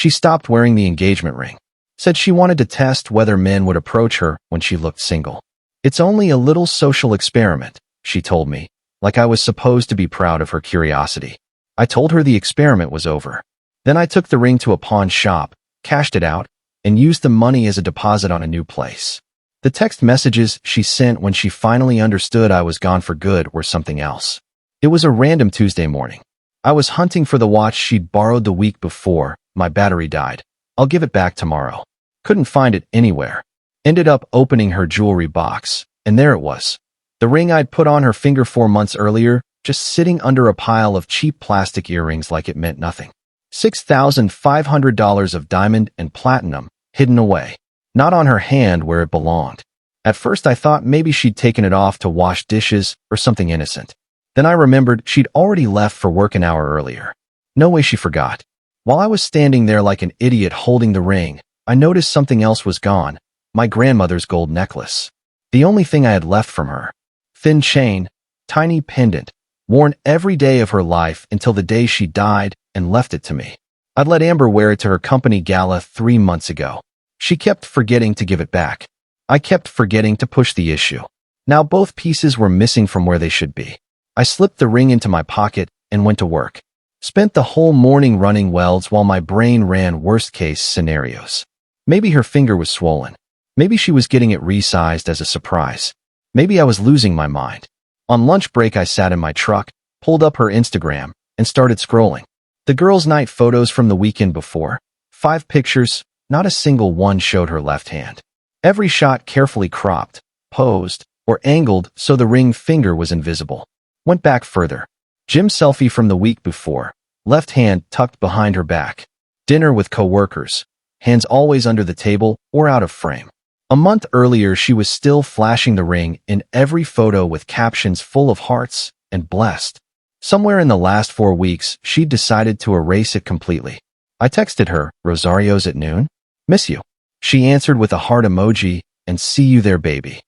She stopped wearing the engagement ring. Said she wanted to test whether men would approach her when she looked single. It's only a little social experiment, she told me, like I was supposed to be proud of her curiosity. I told her the experiment was over. Then I took the ring to a pawn shop, cashed it out, and used the money as a deposit on a new place. The text messages she sent when she finally understood I was gone for good were something else. It was a random Tuesday morning. I was hunting for the watch she'd borrowed the week before. My battery died. I'll give it back tomorrow. Couldn't find it anywhere. Ended up opening her jewelry box, and there it was. The ring I'd put on her finger 4 months earlier, just sitting under a pile of cheap plastic earrings like it meant nothing. $6,500 of diamond and platinum, hidden away. Not on her hand where it belonged. At first I thought maybe she'd taken it off to wash dishes or something innocent. Then I remembered she'd already left for work an hour earlier. No way she forgot. While I was standing there like an idiot holding the ring, I noticed something else was gone. My grandmother's gold necklace. The only thing I had left from her. Thin chain, tiny pendant, worn every day of her life until the day she died and left it to me. I'd let Amber wear it to her company gala 3 months ago. She kept forgetting to give it back. I kept forgetting to push the issue. Now both pieces were missing from where they should be. I slipped the ring into my pocket and went to work. Spent the whole morning running welds while my brain ran worst-case scenarios. Maybe her finger was swollen. Maybe she was getting it resized as a surprise. Maybe I was losing my mind. On lunch break, I sat in my truck, pulled up her Instagram, and started scrolling. The girls' night photos from the weekend before. 5 pictures, not a single one showed her left hand. Every shot carefully cropped, posed, or angled so the ring finger was invisible. Went back further. Gym selfie from the week before. Left hand tucked behind her back. Dinner with coworkers. Hands always under the table or out of frame. A month earlier, she was still flashing the ring in every photo with captions full of hearts and blessed. Somewhere in the last 4 weeks, she'd decided to erase it completely. I texted her, "Rosario's at noon? Miss you." She answered with a heart emoji and "See you there, baby."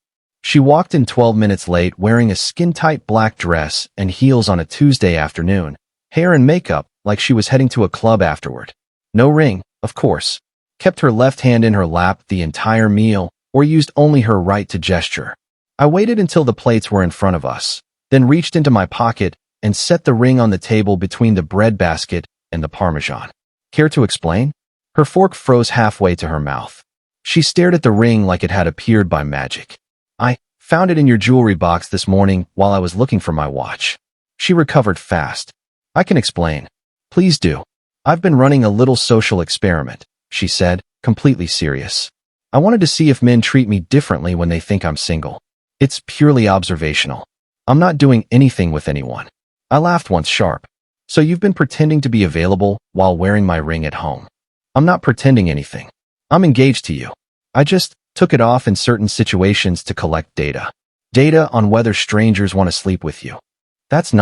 She walked in 12 minutes late wearing a skin-tight black dress and heels on a Tuesday afternoon, hair and makeup like she was heading to a club afterward. No ring, of course. Kept her left hand in her lap the entire meal, or used only her right to gesture. I waited until the plates were in front of us, then reached into my pocket and set the ring on the table between the bread basket and the Parmesan. Care to explain? Her fork froze halfway to her mouth. She stared at the ring like it had appeared by magic. "I found it in your jewelry box this morning while I was looking for my watch." She recovered fast. "I can explain." "Please do." "I've been running a little social experiment," she said, completely serious. "I wanted to see if men treat me differently when they think I'm single. It's purely observational. I'm not doing anything with anyone." I laughed once sharp. "So you've been pretending to be available while wearing my ring at home?" "I'm not pretending anything. I'm engaged to you. I just took it off in certain situations to collect data. Data on whether strangers want to sleep with you." That's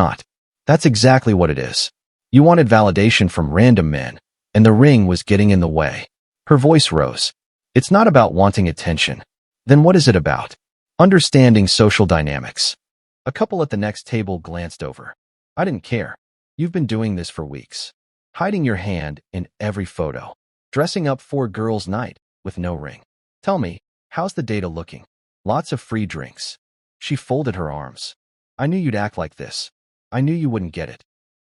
exactly what it is. You wanted validation from random men, and the ring was getting in the way. Her voice rose. "It's not about wanting attention. Then what is it about?" "Understanding social dynamics." A couple at the next table glanced over. "I didn't care. You've been doing this for weeks. Hiding your hand in every photo. Dressing up for girls' night with no ring. Tell me, how's the data looking? Lots of free drinks." She folded her arms. "I knew you'd act like this. I knew you wouldn't get it."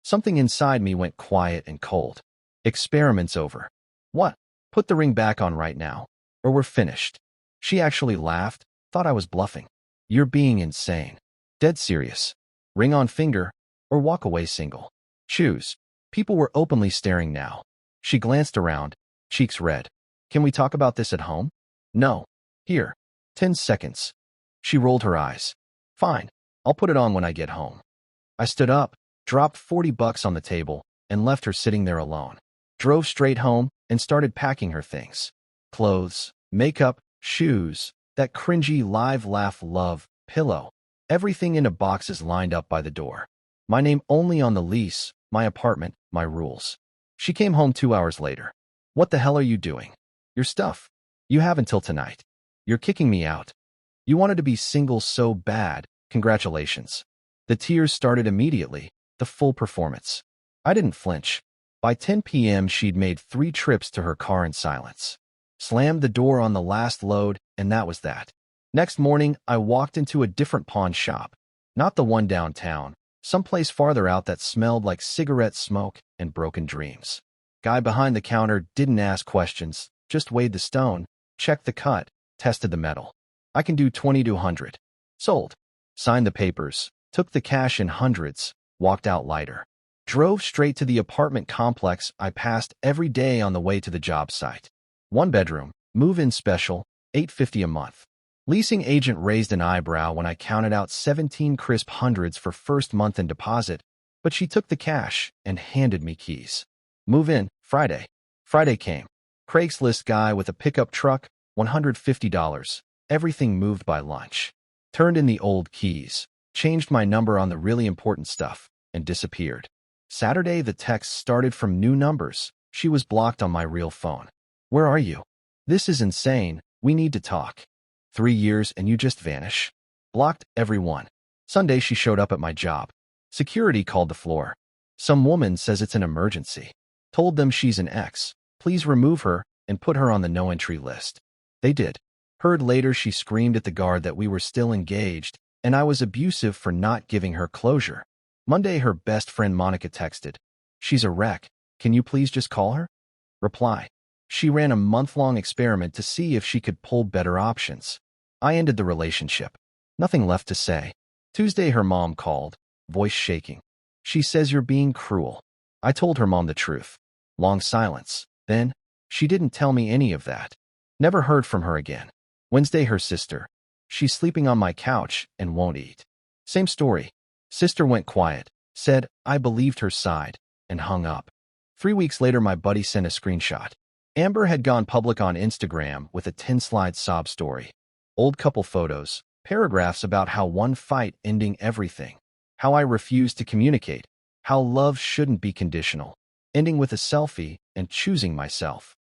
Something inside me went quiet and cold. "Experiment's over." "What? Put the ring back on right now, or we're finished." She actually laughed, thought I was bluffing. "You're being insane." "Dead serious. Ring on finger, or walk away single. Choose." People were openly staring now. She glanced around, cheeks red. "Can we talk about this at home?" "No. Here. 10 seconds." She rolled her eyes. "Fine. I'll put it on when I get home." I stood up, dropped $40 on the table, and left her sitting there alone. Drove straight home and started packing her things. Clothes, makeup, shoes, that cringy live laugh love pillow. Everything in a boxes lined up by the door. My name only on the lease, my apartment, my rules. She came home 2 hours later. "What the hell are you doing?" "Your stuff. You have until tonight. You're kicking me out." "You wanted to be single so bad. Congratulations." The tears started immediately, the full performance. I didn't flinch. By 10 p.m., she'd made 3 trips to her car in silence. Slammed the door on the last load, and that was that. Next morning, I walked into a different pawn shop. Not the one downtown, someplace farther out that smelled like cigarette smoke and broken dreams. Guy behind the counter didn't ask questions, just weighed the stone, checked the cut, tested the metal. I can do 2,200. Sold. Signed the papers, took the cash in hundreds, walked out lighter. Drove straight to the apartment complex I passed every day on the way to the job site. 1 bedroom, move-in special, $850 a month. Leasing agent raised an eyebrow when I counted out 17 crisp hundreds for first month in deposit, but she took the cash and handed me keys. Move in, Friday. Friday came. Craigslist guy with a pickup truck, $150. Everything moved by lunch. Turned in the old keys, changed my number on the really important stuff, and disappeared. Saturday, the text started from new numbers. She was blocked on my real phone. Where are you? This is insane. We need to talk. 3 years and you just vanish. Blocked everyone. Sunday, she showed up at my job. Security called the floor. Some woman says it's an emergency. Told them she's an ex. Please remove her and put her on the no-entry list. They did. Heard later she screamed at the guard that we were still engaged and I was abusive for not giving her closure. Monday, her best friend Monica texted, "She's a wreck. Can you please just call her?" Reply, "She ran a month-long experiment to see if she could pull better options." I ended the relationship. Nothing left to say. Tuesday, her mom called, voice shaking. She says you're being cruel. I told her mom the truth. Long silence. Then, she didn't tell me any of that. Never heard from her again. Wednesday, her sister. She's sleeping on my couch and won't eat. Same story. Sister went quiet, said, I believed her side, and hung up. 3 weeks later, my buddy sent a screenshot. Amber had gone public on Instagram with a 10-slide sob story. Old couple photos, paragraphs about how one fight ending everything, how I refused to communicate, how love shouldn't be conditional, ending with a selfie and choosing myself.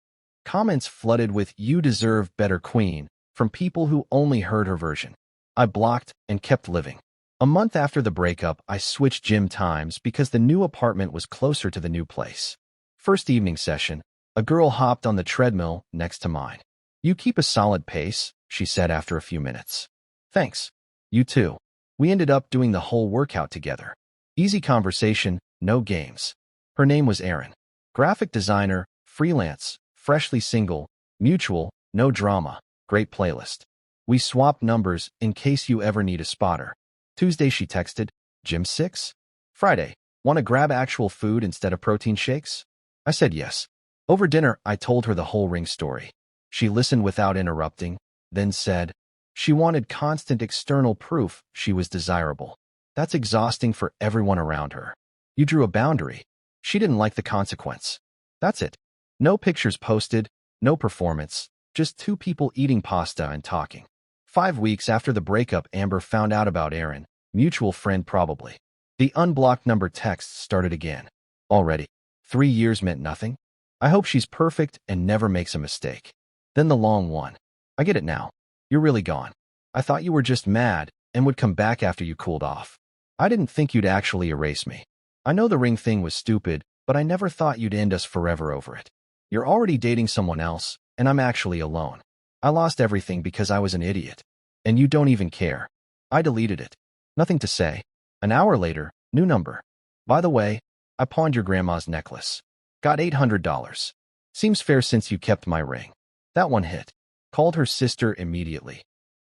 Comments flooded with "You deserve better, queen" from people who only heard her version. I blocked and kept living. A month after the breakup, I switched gym times because the new apartment was closer to the new place. First evening session, a girl hopped on the treadmill next to mine. "You keep a solid pace," she said after a few minutes. "Thanks. You too." We ended up doing the whole workout together. Easy conversation, no games. Her name was Erin. Graphic designer, freelance, freshly single, mutual, no drama, great playlist. We swapped numbers in case you ever need a spotter. Tuesday, she texted, "Gym 6? Friday, want to grab actual food instead of protein shakes?" I said yes. Over dinner, I told her the whole ring story. She listened without interrupting, then said, she wanted constant external proof she was desirable. That's exhausting for everyone around her. You drew a boundary. She didn't like the consequence. That's it. No pictures posted, no performance, just 2 people eating pasta and talking. 5 weeks after the breakup, Amber found out about Erin, mutual friend probably. The unblocked number texts started again. Already, 3 years meant nothing. I hope she's perfect and never makes a mistake. Then the long one. I get it now. You're really gone. I thought you were just mad and would come back after you cooled off. I didn't think you'd actually erase me. I know the ring thing was stupid, but I never thought you'd end us forever over it. You're already dating someone else, and I'm actually alone. I lost everything because I was an idiot. And you don't even care. I deleted it. Nothing to say. An hour later, new number. By the way, I pawned your grandma's necklace. Got $800. Seems fair since you kept my ring. That one hit. Called her sister immediately.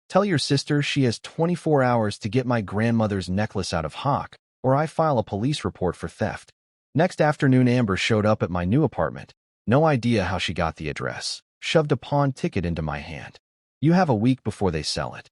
Tell your sister she has 24 hours to get my grandmother's necklace out of Hawk, or I file a police report for theft. Next afternoon, Amber showed up at my new apartment. No idea how she got the address. Shoved a pawn ticket into my hand. You have a week before they sell it.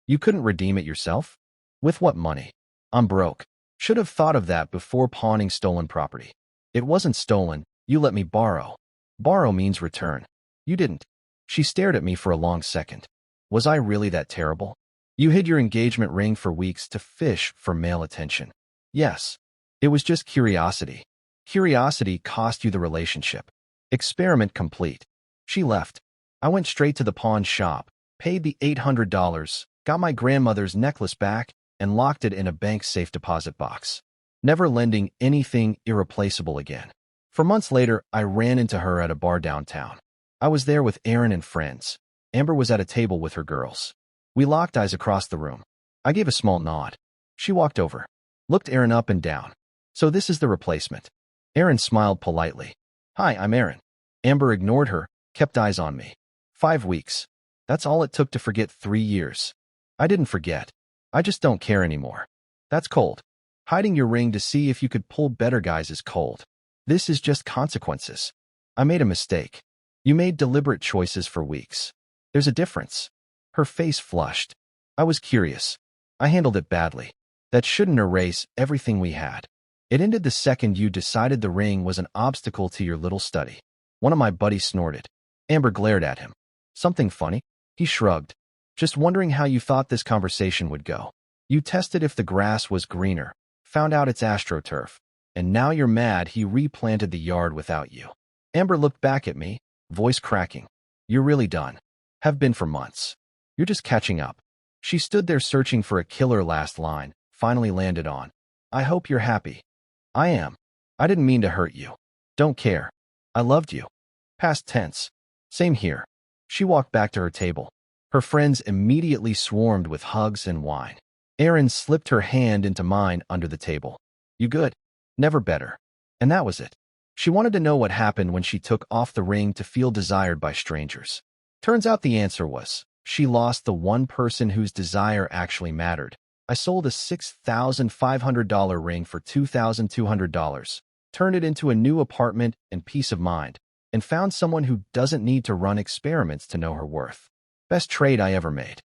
You couldn't redeem it yourself? With what money? I'm broke. Should have thought of that before pawning stolen property. It wasn't stolen. You let me borrow. Borrow means return. You didn't. She stared at me for a long second. Was I really that terrible? You hid your engagement ring for weeks to fish for male attention. Yes. It was just curiosity. Curiosity cost you the relationship. Experiment complete. She left. I went straight to the pawn shop, paid the $800, got my grandmother's necklace back, and locked it in a bank safe deposit box. Never lending anything irreplaceable again. For months later, I ran into her at a bar downtown. I was there with Aaron and friends. Amber was at a table with her girls. We locked eyes across the room. I gave a small nod. She walked over, looked Aaron up and down. So this is the replacement. Aaron smiled politely. Hi, I'm Aaron. Amber ignored her, kept eyes on me. 5 weeks. That's all it took to forget 3 years. I didn't forget. I just don't care anymore. That's cold. Hiding your ring to see if you could pull better guys is cold. This is just consequences. I made a mistake. You made deliberate choices for weeks. There's a difference. Her face flushed. I was curious. I handled it badly. That shouldn't erase everything we had. It ended the second you decided the ring was an obstacle to your little study. One of my buddies snorted. Amber glared at him. Something funny? He shrugged. Just wondering how you thought this conversation would go. You tested if the grass was greener, found out it's astroturf, and now you're mad he replanted the yard without you. Amber looked back at me, voice cracking. You're really done. Have been for months. You're just catching up. She stood there searching for a killer last line, finally landed on. I hope you're happy. I am. I didn't mean to hurt you. Don't care. I loved you. Past tense. Same here. She walked back to her table. Her friends immediately swarmed with hugs and wine. Erin slipped her hand into mine under the table. You good? Never better. And that was it. She wanted to know what happened when she took off the ring to feel desired by strangers. Turns out the answer was, she lost the one person whose desire actually mattered. I sold a $6,500 ring for $2,200, turned it into a new apartment and peace of mind, and found someone who doesn't need to run experiments to know her worth. Best trade I ever made.